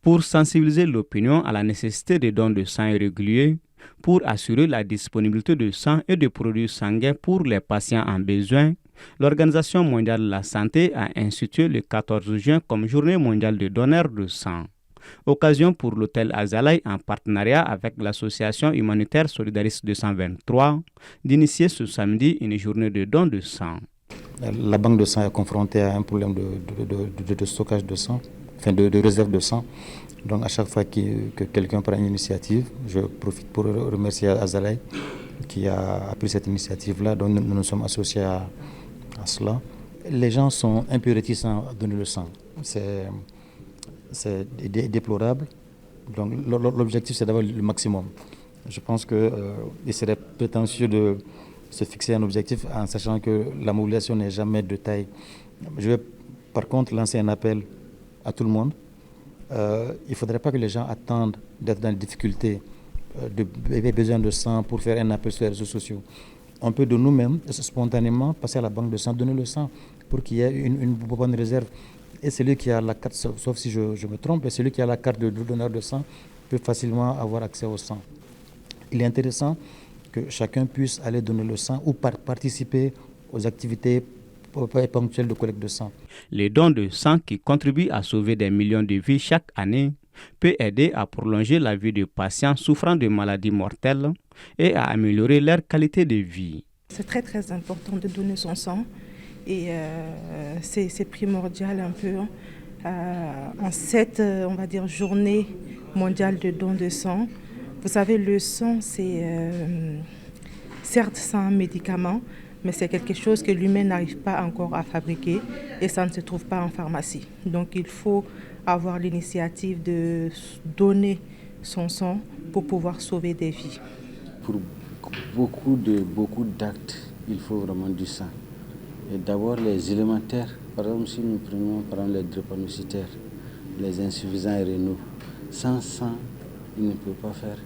Pour sensibiliser l'opinion à la nécessité de dons de sang réguliers, pour assurer la disponibilité de sang et de produits sanguins pour les patients en besoin, l'Organisation mondiale de la santé a institué le 14 juin comme journée mondiale de donneurs de sang. Occasion pour l'hôtel Azalaï, en partenariat avec l'association humanitaire Solidariste 223, d'initier ce samedi une journée de don de sang. La banque de sang est confrontée à un problème de stockage de sang, enfin de réserve de sang. Donc à chaque fois que quelqu'un prend une initiative, je profite pour remercier Azalaï qui a pris cette initiative-là. Donc nous nous sommes associés à cela. Les gens sont un peu réticents à donner le sang. C'est déplorable. Donc l'objectif c'est d'avoir le maximum. Je pense qu'il serait prétentieux de se fixer un objectif en sachant que la mobilisation n'est jamais de taille. Je vais par contre lancer un appel à tout le monde. Il ne faudrait pas que les gens attendent d'être dans les difficultés, d'avoir besoin de sang pour faire un appel sur les réseaux sociaux. On peut de nous-mêmes, spontanément, passer à la banque de sang, donner le sang pour qu'il y ait une bonne réserve. Et celui qui a la carte, sauf si je me trompe, et celui qui a la carte de donneur de sang peut facilement avoir accès au sang. Il est intéressant que chacun puisse aller donner le sang ou participer aux activités ponctuelles de collecte de sang. Les dons de sang qui contribuent à sauver des millions de vies chaque année peut aider à prolonger la vie de patients souffrant de maladies mortelles et à améliorer leur qualité de vie. C'est très très important de donner son sang et c'est primordial un peu en cette on va dire journée mondiale de don de sang. Vous savez, le sang c'est certes c'est un médicament, mais c'est quelque chose que l'humain n'arrive pas encore à fabriquer et ça ne se trouve pas en pharmacie. Donc il faut avoir l'initiative de donner son sang pour pouvoir sauver des vies. Pour beaucoup d'actes, il faut vraiment du sang. Et d'abord les élémentaires, par exemple si nous prenons par exemple les drépanocytaires, les insuffisants rénaux, sans sang, ils ne peuvent pas faire,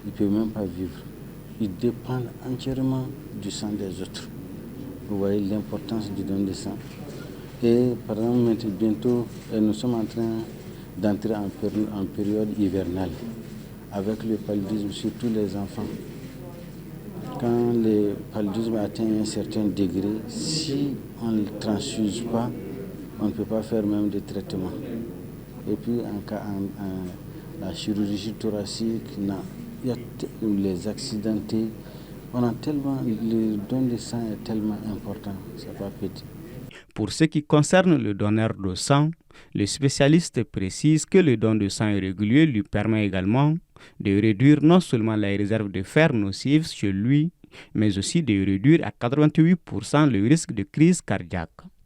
ils ne peuvent même pas vivre. Ils dépendent entièrement du sang des autres. Vous voyez l'importance du don de sang. Et par exemple, bientôt, nous sommes en train d'entrer en période hivernale avec le paludisme, surtout les enfants. Quand le paludisme atteint un certain degré, si on ne le transfuse pas, on ne peut pas faire même des traitements. Et puis la chirurgie thoracique, il y a les accidentés. Le don de sang est tellement important, c'est pas petit. Pour ce qui concerne le donneur de sang, le spécialiste précise que le don de sang irrégulier lui permet également de réduire non seulement les réserves de fer nocives chez lui, mais aussi de réduire à 88% le risque de crise cardiaque.